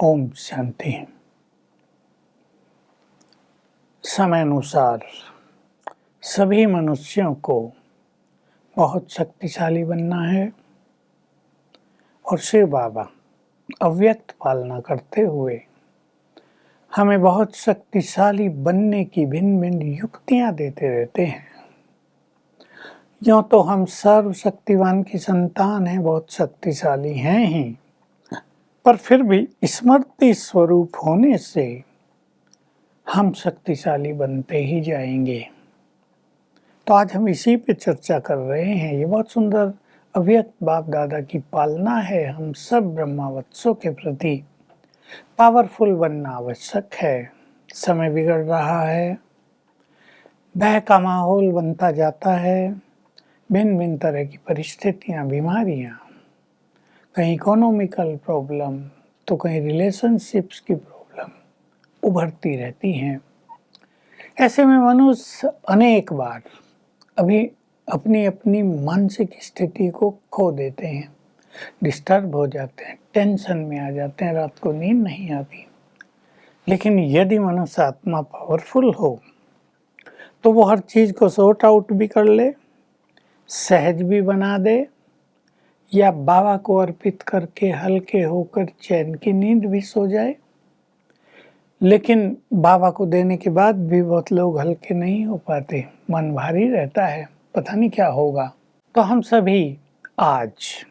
ओम शांति। समय अनुसार सभी मनुष्यों को बहुत शक्तिशाली बनना है और शिव बाबा अव्यक्त पालना करते हुए हमें बहुत शक्तिशाली बनने की भिन्न भिन्न युक्तियां देते रहते हैं। यूँ तो हम सर्वशक्तिवान की संतान हैं, बहुत शक्तिशाली हैं ही, पर फिर भी स्मृति स्वरूप होने से हम शक्तिशाली बनते ही जाएंगे। तो आज हम इसी पे चर्चा कर रहे हैं। ये बहुत सुंदर अव्यक्त बाप दादा की पालना है। हम सब ब्रह्मावत्सों के प्रति पावरफुल बनना आवश्यक है। समय बिगड़ रहा है, भय का माहौल बनता जाता है, भिन्न भिन्न तरह की परिस्थितियाँ, बीमारियाँ, कहीं इकोनॉमिकल प्रॉब्लम तो कहीं रिलेशनशिप्स की प्रॉब्लम उभरती रहती हैं। ऐसे में मनुष्य अनेक बार अपनी अपनी मानसिक स्थिति को खो देते हैं, डिस्टर्ब हो जाते हैं, टेंशन में आ जाते हैं, रात को नींद नहीं आती। लेकिन यदि मनुष्य आत्मा पावरफुल हो तो वो हर चीज़ को सॉर्ट आउट भी कर ले, सहज भी बना दे, या बाबा को अर्पित करके हल्के होकर चैन की नींद भी सो जाए। लेकिन बाबा को देने के बाद भी बहुत लोग हल्के नहीं हो पाते, मन भारी रहता है, पता नहीं क्या होगा। तो हम सभी आज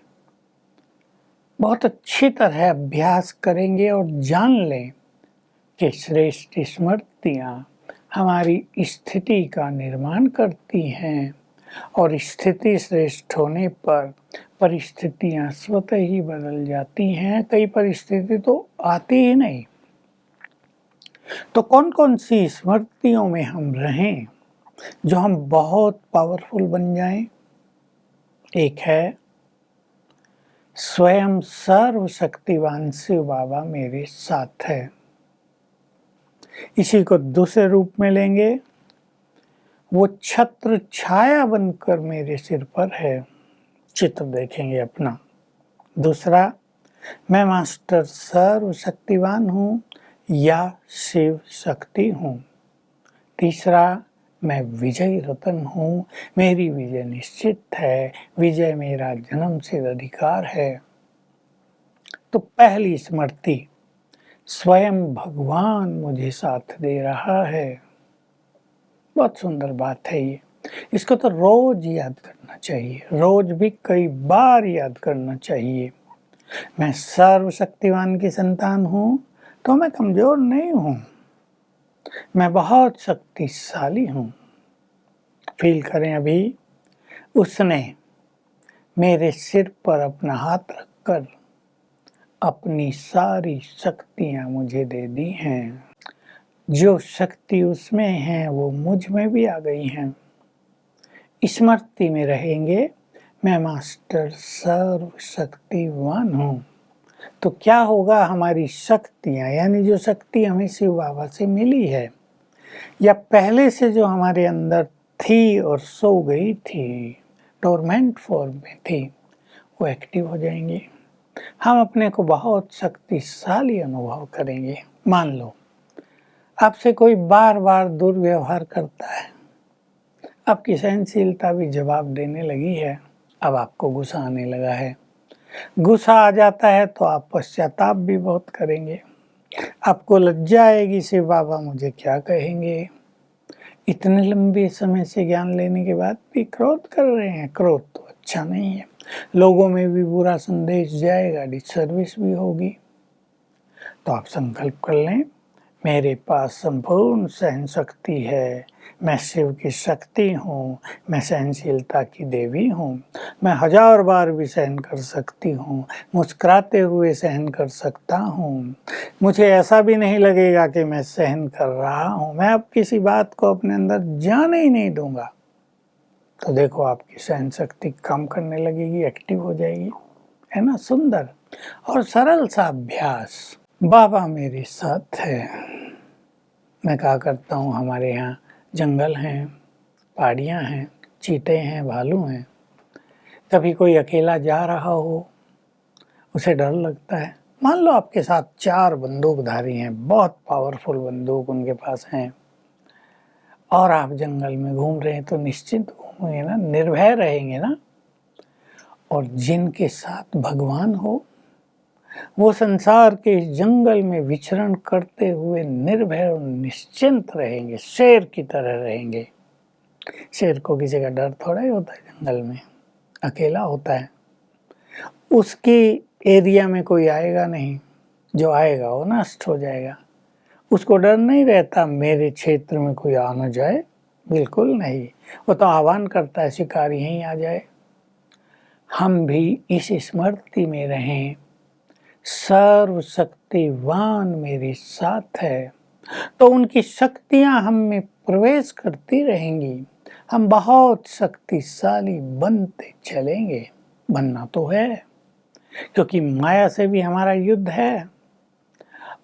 बहुत अच्छी तरह अभ्यास करेंगे और जान लें कि श्रेष्ठ स्मृतियाँ हमारी स्थिति का निर्माण करती हैं और स्थिति श्रेष्ठ होने पर परिस्थितियाँ स्वतः ही बदल जाती हैं। कई परिस्थिति तो आती ही नहीं। तो कौन कौन सी स्मृतियों में हम रहें जो हम बहुत पावरफुल बन जाएं? एक है, स्वयं सर्वशक्तिवान शिव बाबा मेरे साथ है। इसी को दूसरे रूप में लेंगे, वो छत्र छाया बनकर मेरे सिर पर है। चित्र देखेंगे अपना। दूसरा, मैं मास्टर सर्वशक्तिवान हूँ या शिव शक्ति हूँ। तीसरा, मैं विजय रतन हूँ, मेरी विजय निश्चित है, विजय मेरा जन्म सिद्ध अधिकार है। तो पहली स्मृति, स्वयं भगवान मुझे साथ दे रहा है। बहुत सुंदर बात है ये। इसको तो रोज याद करना चाहिए, रोज भी कई बार याद करना चाहिए। मैं सर्वशक्तिवान की संतान हूँ तो मैं कमजोर नहीं हूँ, मैं बहुत शक्तिशाली हूँ। फील करें, अभी उसने मेरे सिर पर अपना हाथ रखकर अपनी सारी शक्तियाँ मुझे दे दी हैं। जो शक्ति उसमें है वो मुझ में भी आ गई हैं। स्मृति में रहेंगे, मैं मास्टर सर्वशक्तिवान हूँ। तो क्या होगा, हमारी शक्तियाँ यानी जो शक्ति हमें शिव बाबा से मिली है या पहले से जो हमारे अंदर थी और सो गई थी, डोरमेंट फॉर्म में थी, वो एक्टिव हो जाएंगी। हम अपने को बहुत शक्तिशाली अनुभव करेंगे। मान लो आपसे कोई बार बार दुर्व्यवहार करता है, आपकी सहनशीलता भी जवाब देने लगी है, अब आपको गुस्सा आने लगा है। गुस्सा आ जाता है तो आप पश्चाताप भी बहुत करेंगे, आपको लज्जा आएगी, शिव बाबा मुझे क्या कहेंगे। इतने लंबे समय से ज्ञान लेने के बाद भी क्रोध कर रहे हैं। क्रोध तो अच्छा नहीं है, लोगों में भी बुरा संदेश जाएगा, डिसर्विस भी होगी। तो आप संकल्प कर लें, मेरे पास संपूर्ण सहन शक्ति है, मैं शिव की शक्ति हूँ, मैं सहनशीलता की देवी हूँ, मैं 1000 बार भी सहन कर सकती हूँ, मुस्कुराते हुए सहन कर सकता हूँ, मुझे ऐसा भी नहीं लगेगा कि मैं सहन कर रहा हूँ, मैं अब किसी बात को अपने अंदर जाने ही नहीं दूंगा। तो देखो आपकी सहन शक्ति काम करने लगेगी, एक्टिव हो जाएगी, है ना। सुंदर और सरल सा अभ्यास। बाबा मेरे साथ है। मैं क्या करता हूँ, हमारे यहाँ जंगल हैं, पहाड़ियाँ हैं, चीते हैं, भालू हैं। कभी कोई अकेला जा रहा हो, उसे डर लगता है, मान लो आपके साथ 4 बंदूकधारी हैं, बहुत पावरफुल बंदूक उनके पास हैं और आप जंगल में घूम रहे हैं, तो निश्चित घूमेंगे ना, निर्भय रहेंगे ना। और जिनके साथ भगवान हो, वो संसार के इस जंगल में विचरण करते हुए निर्भय और निश्चिंत रहेंगे, शेर की तरह रहेंगे। शेर को किसी का डर थोड़ा ही होता है, जंगल में अकेला होता है, उसकी एरिया में कोई आएगा नहीं, जो आएगा वो नष्ट हो जाएगा। उसको डर नहीं रहता मेरे क्षेत्र में कोई आ न जाए, बिल्कुल नहीं। वो तो आह्वान करता है शिकारी यहीं आ जाए। हम भी इस स्मृति में रहें, सर्वशक्तिवान मेरे साथ है, तो उनकी शक्तियां हम में प्रवेश करती रहेंगी। हम बहुत शक्तिशाली बनते चलेंगे, बनना तो है, क्योंकि माया से भी हमारा युद्ध है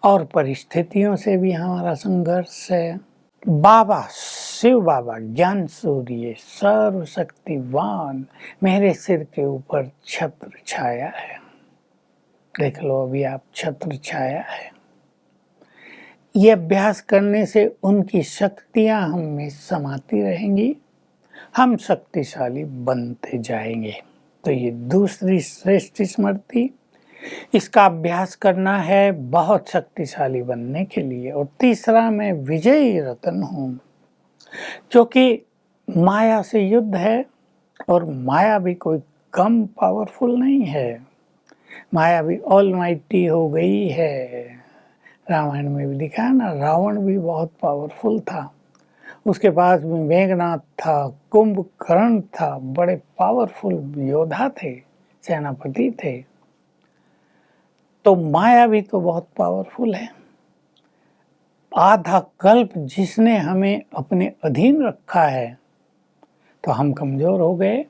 और परिस्थितियों से भी हमारा संघर्ष है। बाबा शिव बाबा ज्ञान सूर्य सर्वशक्तिवान मेरे सिर के ऊपर छत्र छाया है। देख लो अभी आप, छत्र छाया है। ये अभ्यास करने से उनकी शक्तियां हम में समाती रहेंगी, हम शक्तिशाली बनते जाएंगे। तो ये दूसरी श्रेष्ठ स्मृति, इसका अभ्यास करना है बहुत शक्तिशाली बनने के लिए। और तीसरा, मैं विजयी रतन हूँ, क्योंकि माया से युद्ध है और माया भी कोई कम पावरफुल नहीं है। माया भी ऑलमाइटी हो गई है। रामायण में भी लिखा है ना, रावण भी बहुत पावरफुल था, उसके पास भी मेघनाथ था, कुंभकर्ण था, बड़े पावरफुल योद्धा थे, सेनापति थे। तो माया भी तो बहुत पावरफुल है। आधा कल्प जिसने हमें अपने अधीन रखा है, तो हम कमजोर हो गए,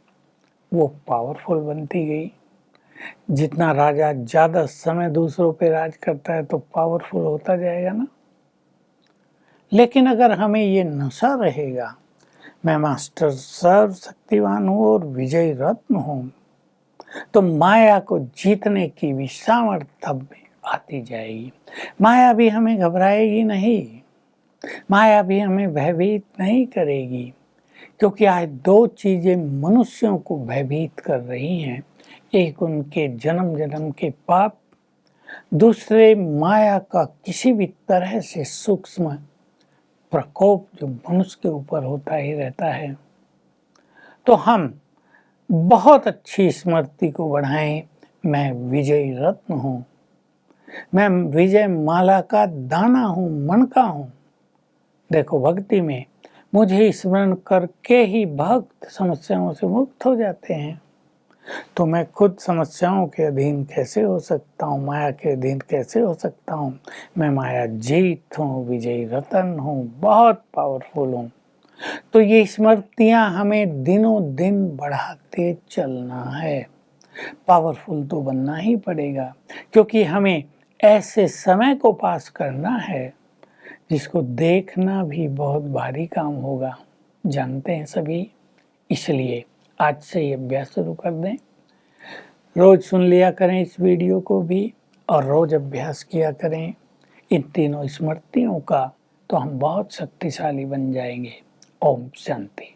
वो पावरफुल बनती गई। जितना राजा ज्यादा समय दूसरों पे राज करता है तो पावरफुल होता जाएगा ना। लेकिन अगर हमें ये नशा रहेगा, मैं मास्टर सर्वशक्तिवान हूँ और विजयी रत्न हूँ, तो माया को जीतने की भी सामर्थ्य में आती जाएगी। माया भी हमें घबराएगी नहीं, माया भी हमें भयभीत नहीं करेगी, क्योंकि आज 2 चीजें मनुष्यों को भयभीत कर रही हैं। एक उनके जन्म जन्म के पाप, दूसरे माया का किसी भी तरह से सूक्ष्म प्रकोप जो मनुष्य के ऊपर होता ही रहता है। तो हम बहुत अच्छी स्मृति को बढ़ाएं, मैं विजयी रत्न हूँ, मैं विजय माला का दाना हूँ, मणका हूँ। देखो भक्ति में मुझे स्मरण करके ही भक्त समस्याओं से मुक्त हो जाते हैं। तो मैं खुद समस्याओं के अधीन कैसे हो सकता हूँ, माया के अधीन कैसे हो सकता हूँ। मैं माया जीत हूँ, विजयी रतन हूँ, बहुत पावरफुल हूँ। तो ये स्मृतियाँ हमें दिनों दिन बढ़ाते चलना है। पावरफुल तो बनना ही पड़ेगा, क्योंकि हमें ऐसे समय को पास करना है जिसको देखना भी बहुत भारी काम होगा, जानते हैं सभी। इसलिए आज से ये अभ्यास शुरू कर दें। रोज सुन लिया करें इस वीडियो को भी, और रोज अभ्यास किया करें इन तीनों स्मृतियों का, तो हम बहुत शक्तिशाली बन जाएंगे। ओम शांति।